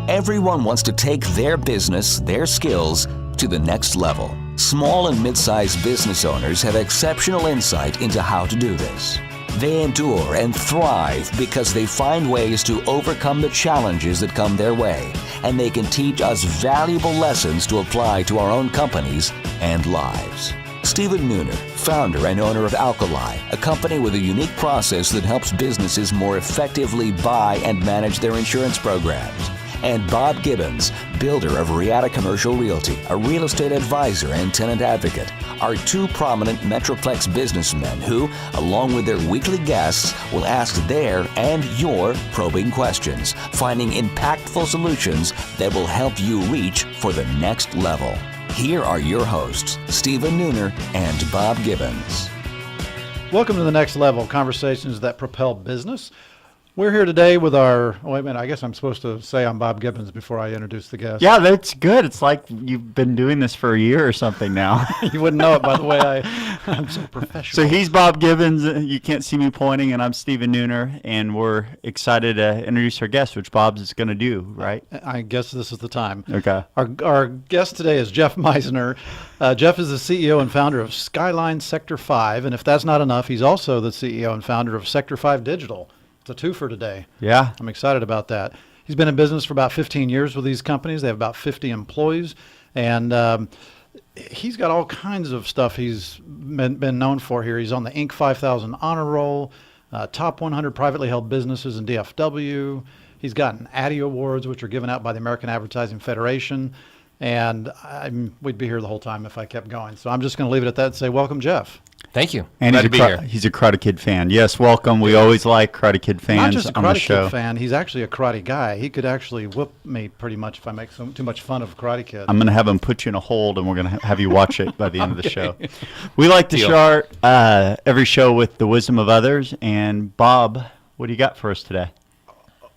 Everyone wants to take their business, their skills, to the next level. Small and mid-sized business owners have exceptional insight into how to do this. They endure and thrive because they find ways to overcome the challenges that come their way, and they can teach us valuable lessons to apply to our own companies and lives. Stephen Nooner, founder and owner of Alkali, a company with a unique process that helps businesses more effectively buy and manage their insurance programs. And Bob Gibbons, builder of Riata Commercial Realty, a real estate advisor and tenant advocate, are two prominent Metroplex businessmen who, along with their weekly guests, will ask their and your probing questions, finding impactful solutions that will help you reach for the next level. Here are your hosts, Stephen Nooner and Bob Gibbons. Welcome to the Next Level, conversations that propel business. We're here today with our, wait a minute, I guess I'm supposed to say I'm Bob Gibbons before I introduce the guest. Yeah, that's good. It's like you've been doing this for a year or something now. You wouldn't know it by the way I'm so professional. So he's Bob Gibbons. You can't see me pointing, and I'm Stephen Nooner, and we're excited to introduce our guest, which Bob's is going to do, right? I guess this is the time. Okay. Our guest today is Jeff Meisner. Jeff is the CEO and founder of Skyline Sector 5, and if that's not enough, he's also the CEO and founder of Sector 5 Digital. It's a twofer today. Yeah. I'm excited about that. He's been in business for about 15 years with these companies. They have about 50 employees. And he's got all kinds of stuff he's been known for here. He's on the Inc. 5000 honor roll, top 100 privately held businesses in DFW. He's gotten Addy Awards, which are given out by the American Advertising Federation. And we'd be here the whole time if I kept going. So I'm just going to leave it at that and say, welcome, Jeff. Thank you. And Glad to be here. He's a Karate Kid fan. Yes, welcome. We always like Karate Kid fans on the show. Not just a Karate Kid fan, he's actually a karate guy. He could actually whoop me pretty much if I make too much fun of Karate Kid. I'm going to have him put you in a hold, and we're going to have you watch it by the end of the show. We like to start every show with the wisdom of others. And Bob, what do you got for us today?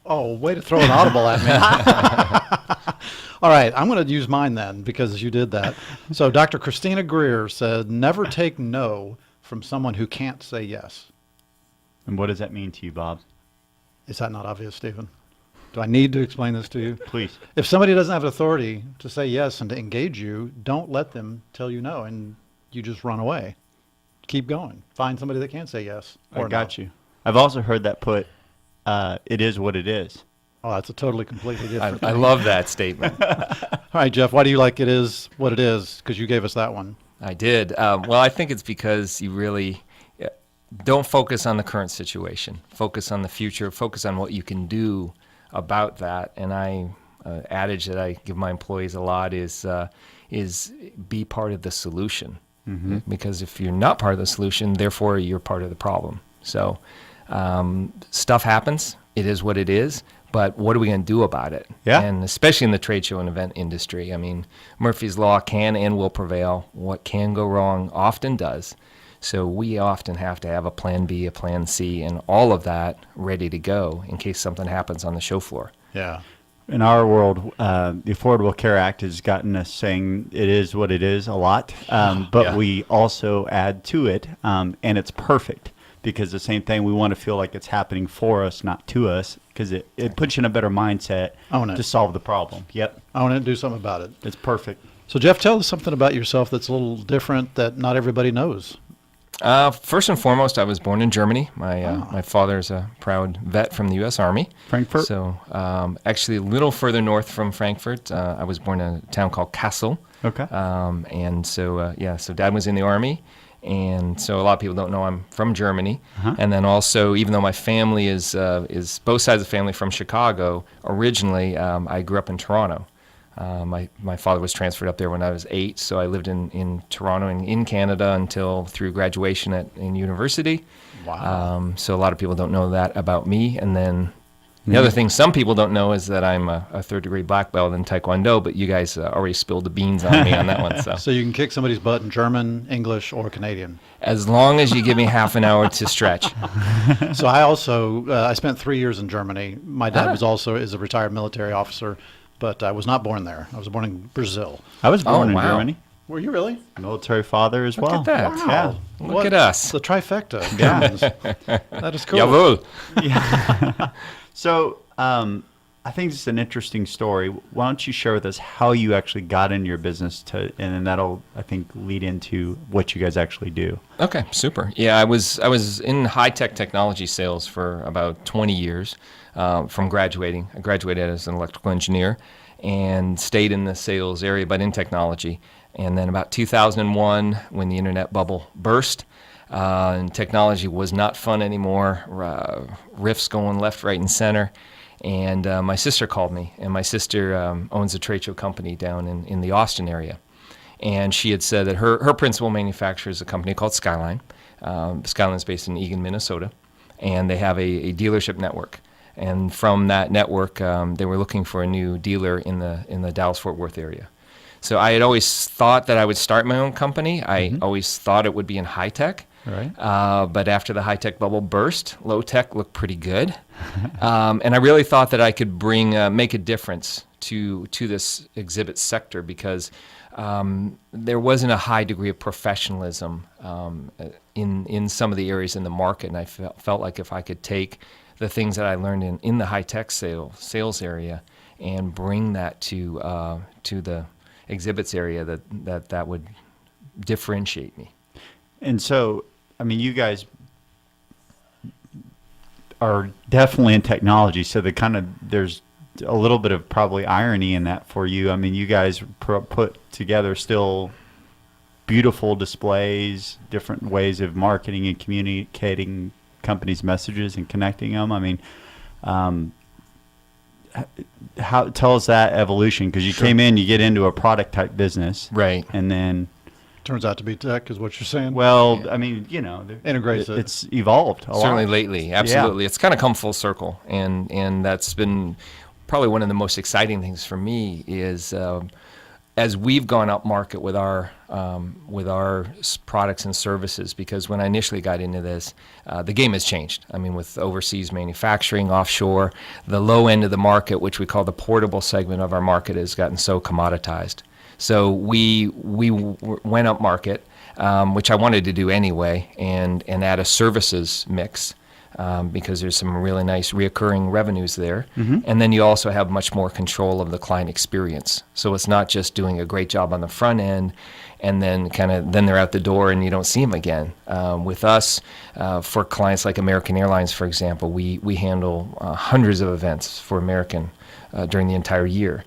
Oh, way to throw an audible at me. All right, I'm going to use mine then because you did that. So Dr. Christina Greer said, never take no from someone who can't say yes. And what does that mean to you, Bob? Is that not obvious, Stephen? Do I need to explain this to you? Please. If somebody doesn't have authority to say yes and to engage you, don't let them tell you no, and you just run away. Keep going. Find somebody that can say yes or I got you. I've also heard that put, it is what it is. Oh, that's a totally, completely different I thing. love that statement. All right, Jeff, why do you like it is what it is? Because you gave us that one. I did. Well, I think it's because you really don't focus on the current situation. Focus on the future. Focus on what you can do about that. And adage that I give my employees a lot is be part of the solution. Mm-hmm. Because if you're not part of the solution, therefore you're part of the problem. So stuff happens. It is what it is. But what are we going to do about it? Yeah. And especially in the trade show and event industry. I mean, Murphy's Law can and will prevail. What can go wrong often does. So we often have to have a plan B, a plan C, and all of that ready to go in case something happens on the show floor. Yeah. In our world, the Affordable Care Act has gotten us saying it is what it is a lot. But we also add to it, and it's perfect. Because the same thing, we want to feel like it's happening for us, not to us, because it puts you in a better mindset to solve the problem. Yep. Own it, do something about it. It's perfect. So, Jeff, tell us something about yourself that's a little different that not everybody knows. First and foremost, I was born in Germany. My father's a proud vet from the U.S. Army. Frankfurt? So, actually a little further north from Frankfurt. I was born in a town called Kassel. Okay. So Dad was in the Army. And so a lot of people don't know I'm from Germany. Uh-huh. And then also, even though my family is both sides of the family from Chicago, originally I grew up in Toronto. My father was transferred up there when I was 8, so I lived in Toronto and in Canada until through graduation in university. Wow. So a lot of people don't know that about me. And then the other thing some people don't know is that I'm a third-degree black belt in Taekwondo, but you guys already spilled the beans on me on that one. So you can kick somebody's butt in German, English, or Canadian. As long as you give me half an hour to stretch. So I also, I spent 3 years in Germany. My dad is a retired military officer, but I was not born there. I was born in Brazil. I was born in Germany. Were you really? Military father as well. Look at that. Wow. Yeah. Look at us. The trifecta. Yeah. That is cool. Jawohl. Yeah. So I think it's an interesting story. Why don't you share with us how you actually got into your business and then that'll, I think, lead into what you guys actually do. Okay, super. Yeah, I was in high-tech technology sales for about 20 years from graduating. I graduated as an electrical engineer and stayed in the sales area, but in technology. And then about 2001, when the internet bubble burst, and technology was not fun anymore, riffs going left, right, and center. And my sister called me, and my sister owns a trade show company down in the Austin area. And she had said that her principal manufacturer is a company called Skyline. Skyline is based in Eagan, Minnesota, and they have a dealership network. And from that network, they were looking for a new dealer in the Dallas-Fort Worth area. So I had always thought that I would start my own company. I always thought it would be in high tech. Right. But after the high tech bubble burst, low tech looked pretty good. And I really thought that I could make a difference to this exhibit sector because there wasn't a high degree of professionalism in some of the areas in the market. And I felt like if I could take the things that I learned in the high tech sales area and bring that to the exhibits area, that would differentiate me. And so, I mean, you guys are definitely in technology, so there's a little bit of probably irony in that for you. I mean, you guys put together still beautiful displays, different ways of marketing and communicating companies' messages and connecting them. I mean, tell us that evolution, because you came in, you get into a product type business, right, and then turns out to be tech, is what you're saying. well, I mean, you know, Integrates it. it's evolved a certainly lot. lately, absolutely. It's kind of come full circle, and that's been probably one of the most exciting things for me is as we've gone up market with our products and services, because when I initially got into this, the game has changed. I mean, with overseas manufacturing, offshore, the low end of the market, which we call the portable segment of our market, has gotten so commoditized. So we went up market, which I wanted to do anyway, and add a services mix. Because there's some really nice reoccurring revenues there. And then you also have much more control of the client experience. So it's not just doing a great job on the front end and then then they're out the door and you don't see them again. With us, for clients like American Airlines, for example, we handle hundreds of events for American during the entire year.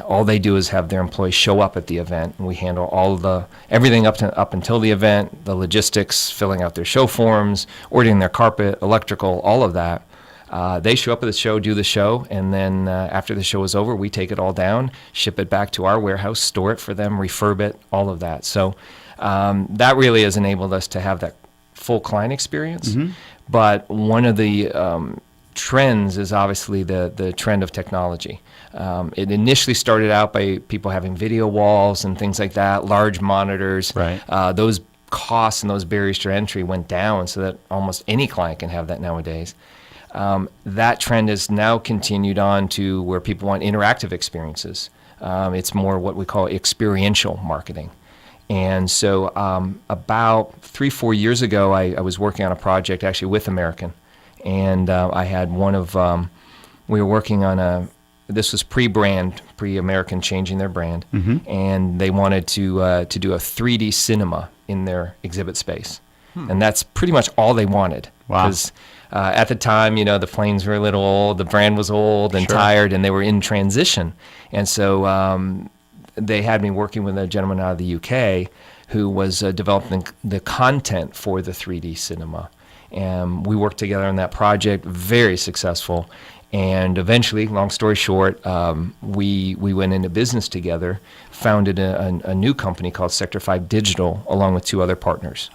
All they do is have their employees show up at the event, and we handle everything up until the event, the logistics, filling out their show forms, ordering their carpet, electrical, all of that. They show up at the show, do the show, and then after the show is over, we take it all down, ship it back to our warehouse, store it for them, refurb it, all of that. So that really has enabled us to have that full client experience. But one of the trends is obviously the trend of technology. It initially started out by people having video walls and things like that, large monitors. Right. Those costs and those barriers to entry went down so that almost any client can have that nowadays. That trend has now continued on to where people want interactive experiences. It's more what we call experiential marketing. And so about 3-4 years ago, I was working on a project actually with American. And I had we were working on this was pre-American changing their brand, and they wanted to do a 3D cinema in their exhibit space. And that's pretty much all they wanted. Wow. Because at the time, you know, the planes were a little old, the brand was old and tired, and they were in transition. And so they had me working with a gentleman out of the UK who was developing the content for the 3D cinema. And we worked together on that project, very successful. And eventually, long story short, we went into business together, founded a new company called Sector 5 Digital, along with 2 other partners.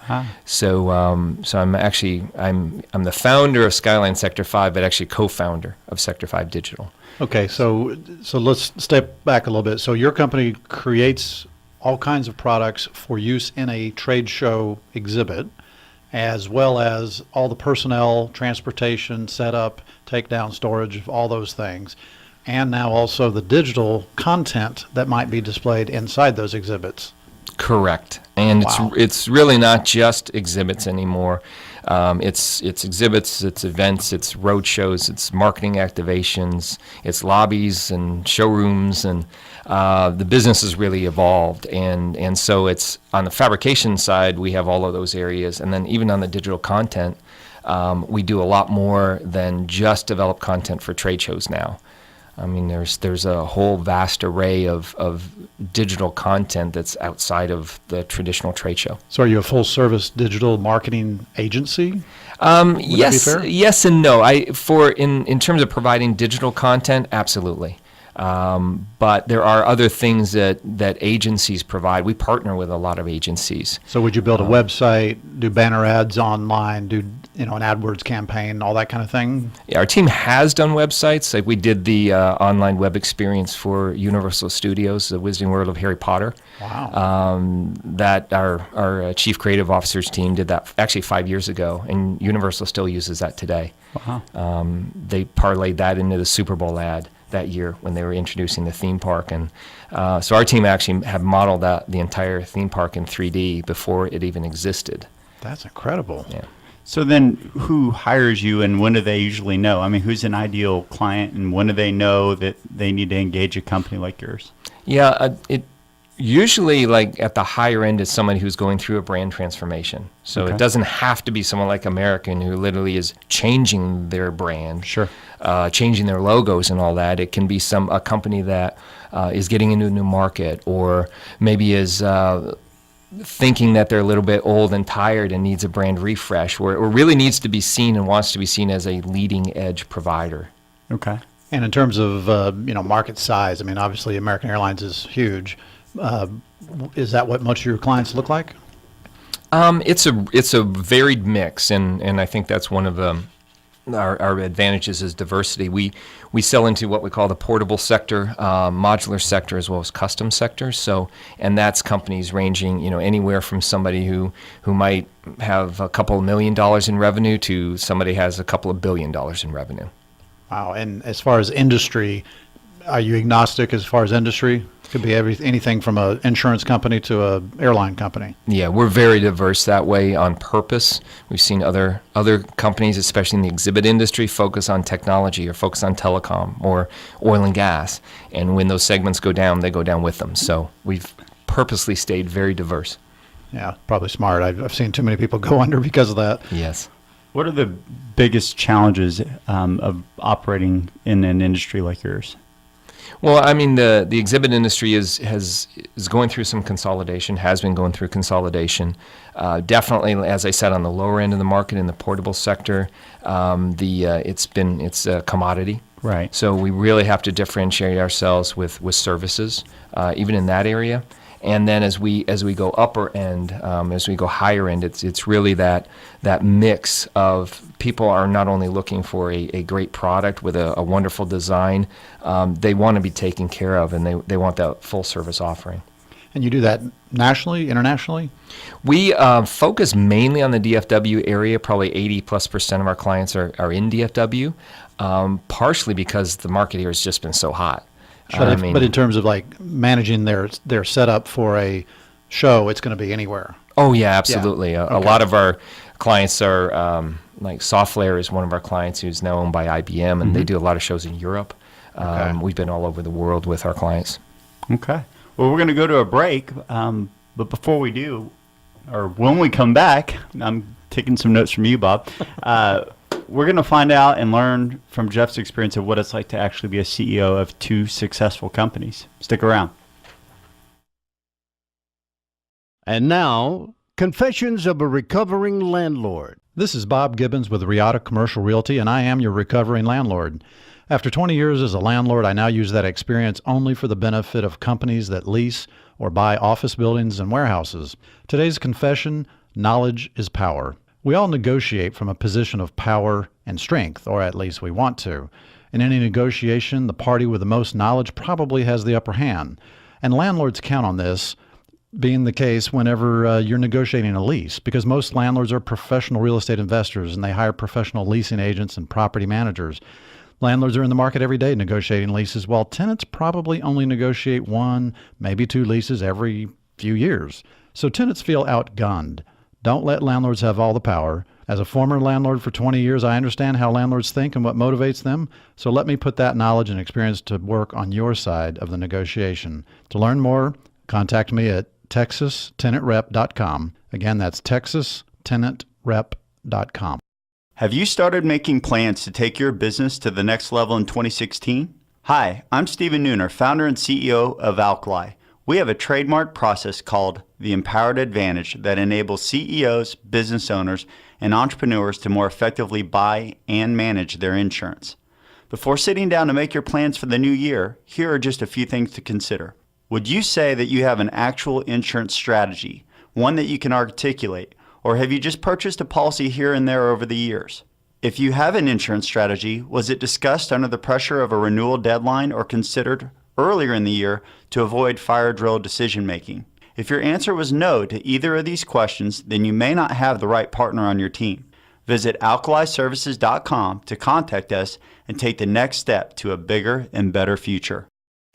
So I'm the founder of Skyline Sector 5, but actually co-founder of Sector 5 Digital. Okay, so let's step back a little bit. So your company creates all kinds of products for use in a trade show exhibit, as well as all the personnel, transportation, setup, takedown, storage, all those things, and now also the digital content that might be displayed inside those exhibits. Correct. And Wow. it's really not just exhibits anymore. It's exhibits, it's events, it's road shows, it's marketing activations, it's lobbies and showrooms, and the business has really evolved. And so it's on the fabrication side, we have all of those areas. And then even on the digital content, we do a lot more than just develop content for trade shows now. I mean, there's a whole vast array of digital content that's outside of the traditional trade show. So are you a full-service digital marketing agency? Would that be fair? Yes and no. In terms of providing digital content, absolutely. But there are other things that agencies provide. We partner with a lot of agencies. So would you build a website, do banner ads online, do an AdWords campaign, all that kind of thing? Yeah, our team has done websites. Like we did the online web experience for Universal Studios, the Wizarding World of Harry Potter. Wow. That our chief creative officers team did that actually 5 years ago, and Universal still uses that today. Wow. They parlayed that into the Super Bowl ad that year when they were introducing the theme park. And so our team actually have modeled out the entire theme park in 3D before it even existed. That's incredible. Yeah. So then who hires you, and when do they usually know? I mean, who's an ideal client, and when do they know that they need to engage a company like yours? Yeah, it usually, like at the higher end, is someone who's going through a brand transformation. So Okay. it doesn't have to be someone like American who literally is changing their brand, Sure. changing their logos and all that. It can be a company that is getting into a new market, or maybe is thinking that they're a little bit old and tired and needs a brand refresh, or really needs to be seen and wants to be seen as a leading edge provider. Okay. And in terms of market size, I mean, obviously American Airlines is huge. Is that what most of your clients look like? It's a varied mix, and I think that's one of our advantages is diversity. We sell into what we call the portable sector, modular sector, as well as custom sectors. So, and that's companies ranging, anywhere from somebody who might have a couple of $1 million in revenue to somebody has a couple of $1 billion in revenue. Wow. And as far as industry, are you agnostic as far as industry? Could be anything from an insurance company to a airline company. Yeah, we're very diverse that way on purpose. We've seen other companies, especially in the exhibit industry, focus on technology or focus on telecom or oil and gas. And when those segments go down, they go down with them. So we've purposely stayed very diverse. Yeah, probably smart. I've seen too many people go under because of that. Yes. What are the biggest challenges of operating in an industry like yours? Well, I mean, the exhibit industry is going through some consolidation, has been going through consolidation. Definitely, as I said, on the lower end of the market in the portable sector, it's a commodity. Right. So we really have to differentiate ourselves with services, even in that area. And then as we go upper end, as we go higher end, it's really that mix of people are not only looking for a great product with a wonderful design, they want to be taken care of, and they want that full service offering. And you do that nationally, internationally? We focus mainly on the DFW area. Probably 80+% of our clients are in DFW, partially because the market here has just been so hot. But in terms of like managing their setup for a show, it's going to be anywhere. Oh yeah, absolutely. Yeah. A lot of our clients are like SoftLayer is one of our clients who's now owned by IBM, and they do a lot of shows in Europe. We've been all over the world with our clients. Okay. Well, we're going to go to a break, but before we do, or when we come back, I'm taking some notes from you, Bob. We're going to find out and learn from Jeff's experience of what it's like to actually be a CEO of two successful companies. Stick around. And now, Confessions of a Recovering Landlord. This is Bob Gibbons with Riata Commercial Realty, and I am your recovering landlord. After 20 years as a landlord, I now use that experience only for the benefit of companies that lease or buy office buildings and warehouses. Today's confession: knowledge is power. We all negotiate from a position of power and strength, or at least we want to. In any negotiation, the party with the most knowledge probably has the upper hand. And landlords count on this being the case whenever you're negotiating a lease, because most landlords are professional real estate investors and they hire professional leasing agents and property managers. Landlords are in the market every day negotiating leases, while tenants probably only negotiate one, maybe two leases every few years. So tenants feel outgunned. Don't let landlords have all the power. As a former landlord for 20 years, I understand how landlords think and what motivates them. So let me put that knowledge and experience to work on your side of the negotiation. To learn more, contact me at texastenantrep.com. Again, that's texastenantrep.com. Have you started making plans to take your business to the next level in 2016? Hi, I'm Stephen Nooner, founder and CEO of Alkali. We have a trademark process called the Empowered Advantage that enables CEOs, business owners, and entrepreneurs to more effectively buy and manage their insurance. Before sitting down to make your plans for the new year, here are just a few things to consider. Would you say that you have an actual insurance strategy, one that you can articulate, or have you just purchased a policy here and there over the years? If you have an insurance strategy, was it discussed under the pressure of a renewal deadline or considered earlier in the year to avoid fire drill decision making? If your answer was no to either of these questions, then you may not have the right partner on your team. Visit alkaliservices.com to contact us and take the next step to a bigger and better future.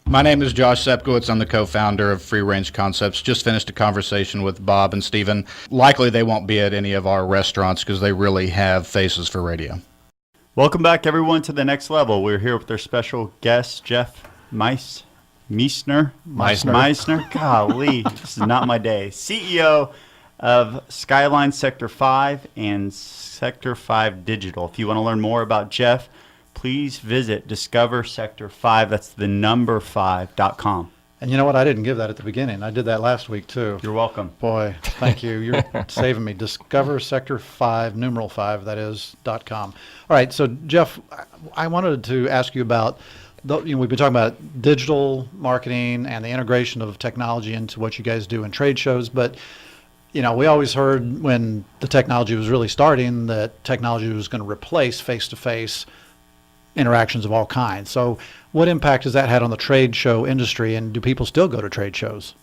My name is Josh Sepkowitz. I'm the co-founder of Free Range Concepts. Just finished a conversation with Bob and Steven. Likely they won't be at any of our restaurants because they really have faces for radio. Welcome back, everyone, to The Next Level. We're here with our special guest, Jeff Meisner. Golly, this is not my day. CEO of Skyline Sector 5 and Sector 5 Digital. If you want to learn more about Jeff, please visit Discover Sector 5. That's the number 5.com. And you know what? I didn't give that at the beginning. I did that last week, too. You're welcome. Boy, thank you. You're saving me. Discover Sector 5, numeral 5, that is, .com. All right, so, Jeff, I wanted to ask you about, we've been talking about digital marketing and the integration of technology into what you guys do in trade shows, but we always heard when the technology was really starting that technology was going to replace face-to-face interactions of all kinds. So what impact has that had on the trade show industry, and do people still go to trade shows?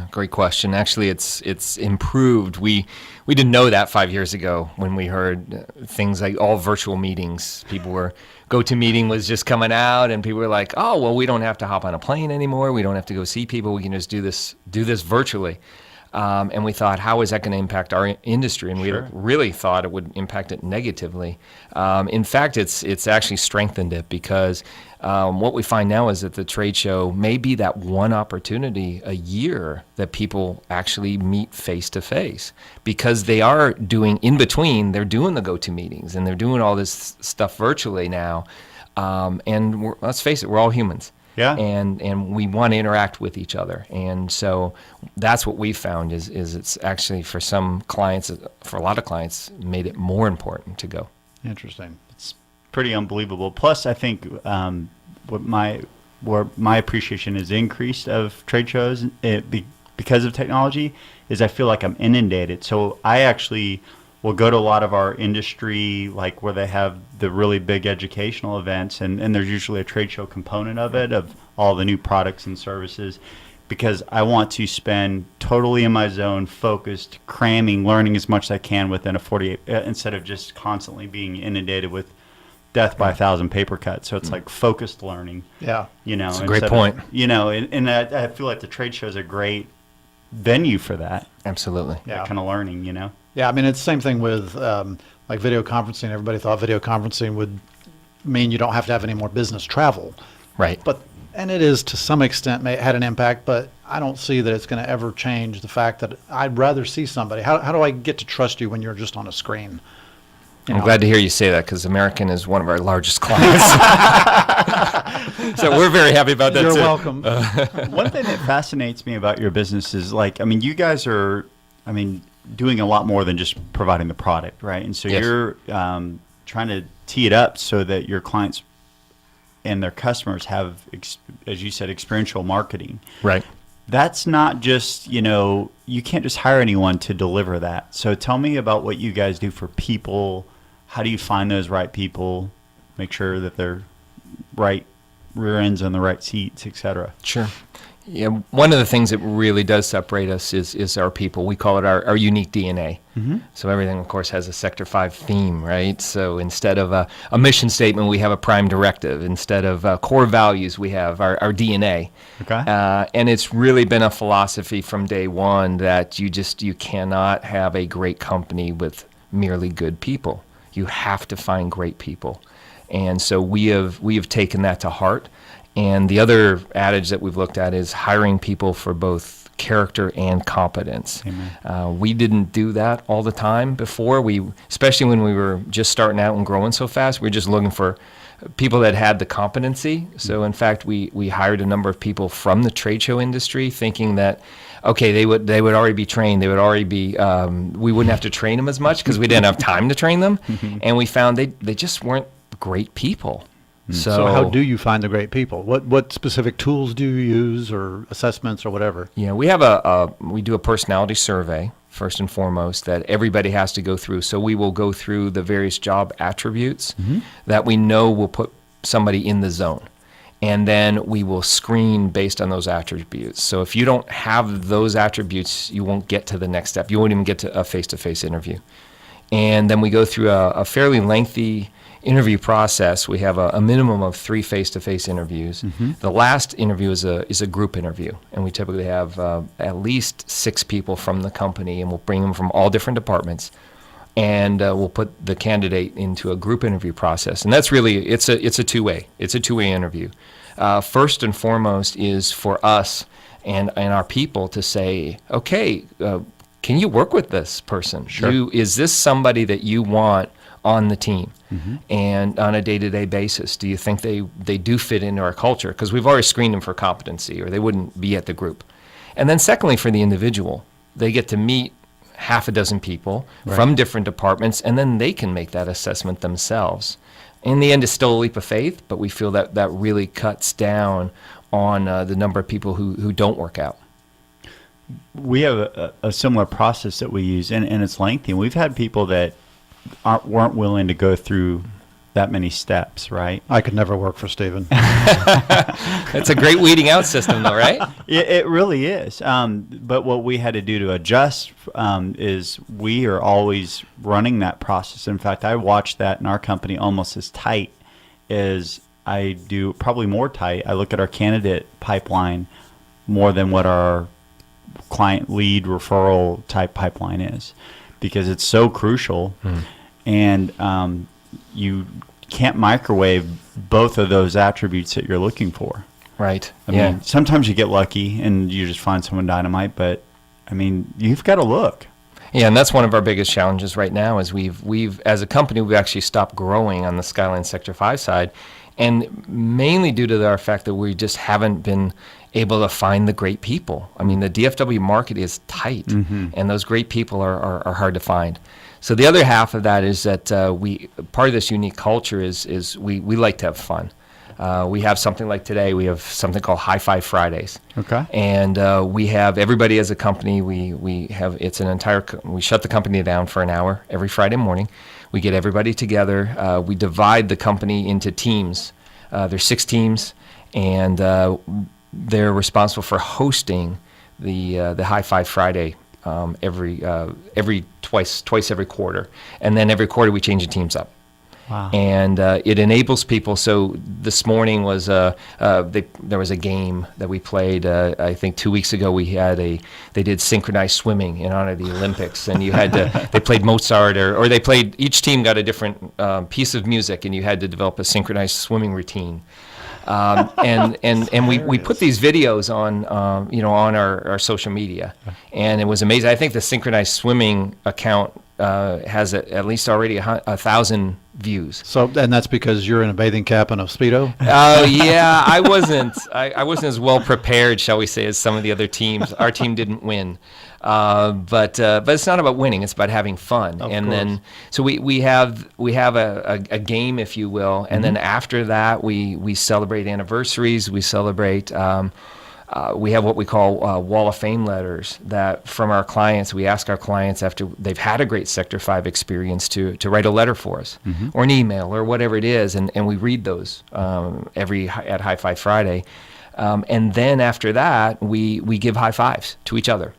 Great question. Actually, it's improved. We didn't know that 5 years ago when we heard things like all virtual meetings. GoToMeeting was just coming out, and people were like, "Oh, well, we don't have to hop on a plane anymore. We don't have to go see people. We can just do this virtually." And we thought, how is that going to impact our industry? And Sure. we really thought it would impact it negatively. In fact, it's actually strengthened it because what we find now is that the trade show may be that one opportunity a year that people actually meet face to face, because they are doing in between. They're doing the GoToMeetings and they're doing all this stuff virtually now. And let's face it, we're all humans. Yeah. And we want to interact with each other. And so that's what we found is it's actually for some clients, for a lot of clients, made it more important to go. Interesting. It's pretty unbelievable. Plus, I think where my appreciation is increased of trade shows because of technology is I feel like I'm inundated. So I actually will go to a lot of our industry, like where they have the really big educational events, and there's usually a trade show component of it, of all the new products and services, because I want to spend totally in my zone, focused, cramming, learning as much as I can within a 48, instead of just constantly being inundated with death by 1,000 paper cuts. So it's like focused learning. Yeah. It's a great point. And I feel like the trade show is a great venue for that. Absolutely. Yeah. That kind of learning, Yeah, I mean, it's the same thing with like video conferencing. Everybody thought video conferencing would mean you don't have to have any more business travel. Right. And it is to some extent had an impact, but I don't see that it's going to ever change the fact that I'd rather see somebody. How do I get to trust you when you're just on a screen? I'm glad to hear you say that, because American is one of our largest clients. So we're very happy about that. You're too. welcome. One thing that fascinates me about your business is, you guys are, doing a lot more than just providing the product, right? And so Yes. you're trying to tee it up so that your clients and their customers have, as you said, experiential marketing. Right. That's not just, you can't just hire anyone to deliver that. So tell me about what you guys do for people. How do you find those right people, make sure that they're right rear ends on the right seats, et cetera? Sure. Yeah, one of the things that really does separate us is our people. We call it our unique DNA. So everything, of course, has a Sector 5 theme, right? So instead of a mission statement, we have a prime directive. Instead of core values, we have our DNA. Okay. And it's really been a philosophy from day one that you cannot have a great company with merely good people. You have to find great people. And so we have taken that to heart. And the other adage that we've looked at is hiring people for both character and competence. We didn't do that all the time before. Especially when we were just starting out and growing so fast, we were just looking for people that had the competency. So in fact, we hired a number of people from the trade show industry, thinking that, okay, they would already be trained. They would already be. We wouldn't have to train them as much because we didn't have time to train them. And we found they just weren't great people. So how do you find the great people? What specific tools do you use, or assessments, or whatever? Yeah, we have we do a personality survey first and foremost that everybody has to go through. So we will go through the various job attributes that we know will put somebody in the zone, and then we will screen based on those attributes. So if you don't have those attributes, you won't get to the next step. You won't even get to a face-to-face interview. And then we go through a fairly lengthy interview process. We have a minimum of 3 face-to-face interviews. The last interview is a group interview, and we typically have at least 6 people from the company, and we'll bring them from all different departments, and we'll put the candidate into a group interview process. And that's really it's a two-way interview. First and foremost is for us and our people to say, okay, can you work with this person? Sure. Is this somebody that you want on the team and on a day-to-day basis? Do you think they do fit into our culture? Because we've already screened them for competency, or they wouldn't be at the group. And then secondly, for the individual, they get to meet half a dozen people from different departments, and then they can make that assessment themselves. In the end, it's still a leap of faith, but we feel that really cuts down on the number of people who don't work out. We have a similar process that we use, and it's lengthy. And we've had people that weren't willing to go through that many steps, right? I could never work for Stephen. It's a great weeding out system, though, right? It really is. But what we had to do to adjust is we are always running that process. In fact, I watch that in our company almost as tight as I do, probably more tight. I look at our candidate pipeline more than what our client lead referral type pipeline is, because it's so crucial. And you can't microwave both of those attributes that you're looking for. Right. I mean, sometimes you get lucky and you just find someone dynamite, but I mean, you've got to look. Yeah, and that's one of our biggest challenges right now is we've as a company, we've actually stopped growing on the Skyline Sector 5 side, and mainly due to our fact that we just haven't been able to find the great people. I mean, the DFW market is tight, and those great people are hard to find. So the other half of that is that part of this unique culture is we like to have fun. We have something like today. We have something called High Five Fridays. Okay. And we have everybody as a company. We shut the company down for an hour every Friday morning. We get everybody together. We divide the company into teams. There's 6 teams, and they're responsible for hosting the High Five Friday twice every quarter, and then every quarter we change the teams up. Wow. And it enables people. So this morning was there was a game that we played. I think 2 weeks ago they did synchronized swimming in honor of the Olympics, and you had to they played Mozart or they played, each team got a different piece of music, and you had to develop a synchronized swimming routine. And we put these videos on on our social media, and it was amazing. I think the synchronized swimming account has at least already 1,000 views. So, and that's because you're in a bathing cap and a Speedo? Yeah, I wasn't as well prepared, shall we say, as some of the other teams. Our team didn't win. But it's not about winning, it's about having fun. Then so we have a game, if you will, and then after that we celebrate anniversaries, we celebrate we have what we call Wall of Fame letters that from our clients. We ask our clients after they've had a great Sector 5 experience to write a letter for us, or an email or whatever it is, and we read those at High Five Friday. And then after that, we give high fives to each other,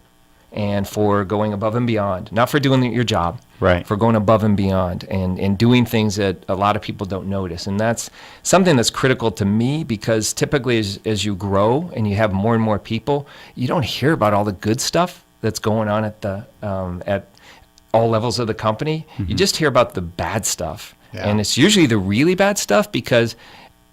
and for going above and beyond, not for doing your job, Right. for going above and beyond and doing things that a lot of people don't notice. And that's something that's critical to me, because typically as you grow and you have more and more people, you don't hear about all the good stuff that's going on at all levels of the company. You just hear about the bad stuff. Yeah. And it's usually the really bad stuff, because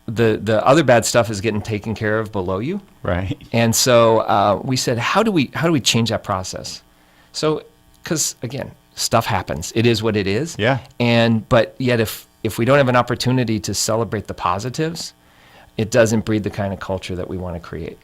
the other bad stuff is getting taken care of below you. Right. And so we said, how do we change that process? So, because again, stuff happens. It is what it is. Yeah. But yet, if we don't have an opportunity to celebrate the positives, it doesn't breed the kind of culture that we want to create.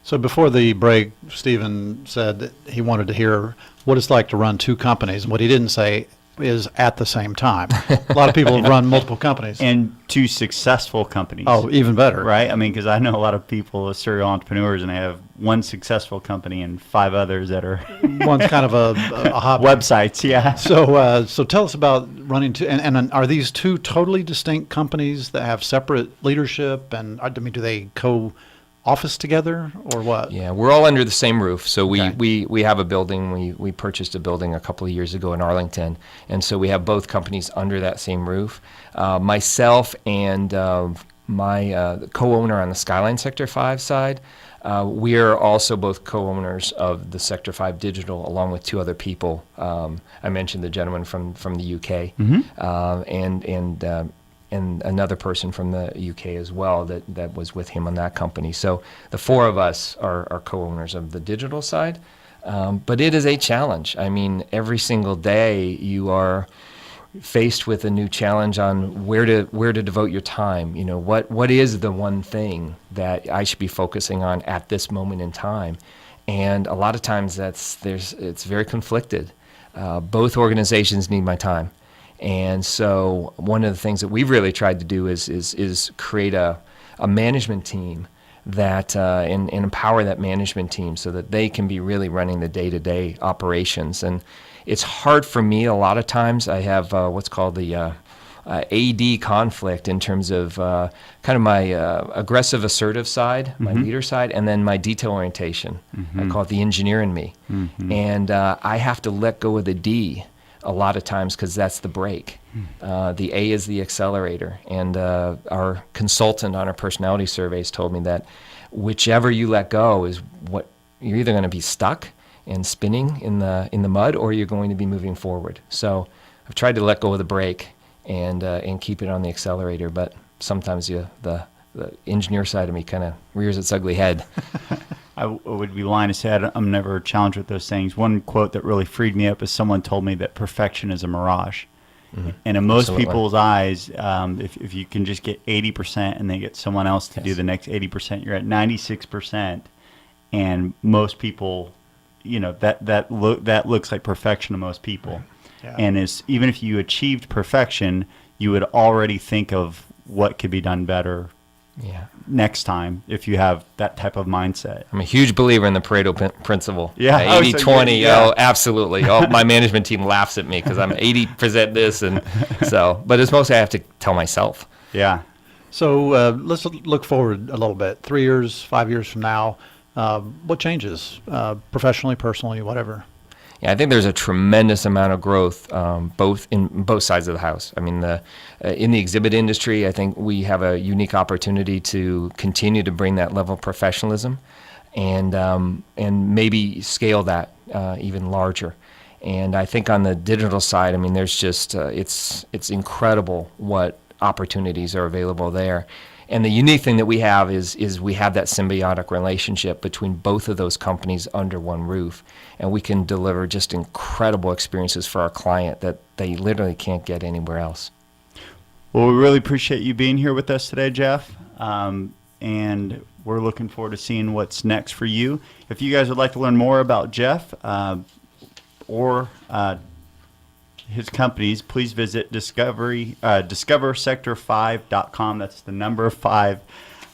So before the break, Stephen said that he wanted to hear what it's like to run two companies. And what he didn't say is at the same time. A lot of people have run multiple companies. And two successful companies. Oh, even better. Right? I mean, because I know a lot of people, serial entrepreneurs, and they have one successful company and 5 others that are One's kind of a hobby. websites. Yeah. So tell us about running two, and are these two totally distinct companies that have separate leadership? And I mean, do they co-office together or what? Yeah, we're all under the same roof. So Okay. we have a building. We purchased a building a couple of years ago in Arlington, and so we have both companies under that same roof. Myself and my co-owner on the Skyline Sector 5 side, we are also both co-owners of the Sector 5 Digital, along with 2 other people. I mentioned the gentleman from the UK, and another person from the UK as well that was with him on that company. So the 4 of us are co-owners of the digital side. But it is a challenge. I mean, every single day you are faced with a new challenge on where to devote your time. You know, what is the one thing that I should be focusing on at this moment in time? And a lot of times it's very conflicted. Both organizations need my time. And so one of the things that we've really tried to do is create a management team that and empower that management team so that they can be really running the day-to-day operations. And it's hard for me a lot of times. I have what's called the AD conflict in terms of kind of my aggressive, assertive side, my leader side, and then my detail orientation. I call it the engineer in me. And I have to let go of the D a lot of times because that's the brake. The A is the accelerator. And our consultant on our personality surveys told me that whichever you let go is what you're either going to be stuck and spinning in the mud, or you're going to be moving forward. So I've tried to let go of the brake and keep it on the accelerator, but sometimes the engineer side of me kind of rears its ugly head. I would be lying to say I'm never challenged with those things. One quote that really freed me up is someone told me that perfection is a mirage. And in most Absolutely. people's eyes, if you can just get 80% and then get someone else to do the next 80%, you're at 96%. And most people, you know, that looks like perfection to most people. Yeah. And even if you achieved perfection, you would already think of what could be done better next time if you have that type of mindset. I'm a huge believer in the Pareto Principle. Yeah. 80-20. Yeah. Oh, absolutely. Oh, my management team laughs at me because I'm 80% this, and so. But it's mostly I have to tell myself. Yeah. So let's look forward a little bit. 3 years, 5 years from now, what changes professionally, personally, whatever? Yeah, I think there's a tremendous amount of growth both sides of the house. I mean, in the exhibit industry, I think we have a unique opportunity to continue to bring that level of professionalism, and maybe scale that even larger. And I think on the digital side, I mean, there's just it's incredible what opportunities are available there. And the unique thing that we have is we have that symbiotic relationship between both of those companies under one roof, and we can deliver just incredible experiences for our client that they literally can't get anywhere else. Well, we really appreciate you being here with us today, Jeff, and we're looking forward to seeing what's next for you. If you guys would like to learn more about Jeff or his companies, please visit discoversector5.com. That's the number 5.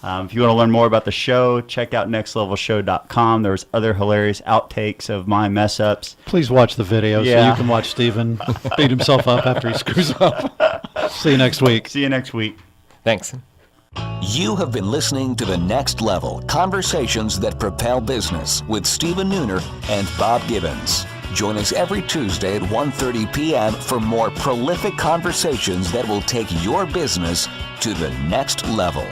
If you want to learn more about the show, check out nextlevelshow.com. There's other hilarious outtakes of my mess ups. Please watch the video so Yeah. you can watch Stephen beat himself up after he screws up. See you next week. See you next week. Thanks. You have been listening to The Next Level, Conversations That Propel Business with Stephen Nooner and Bob Gibbons. Join us every Tuesday at 1:30 p.m. for more prolific conversations that will take your business to the next level.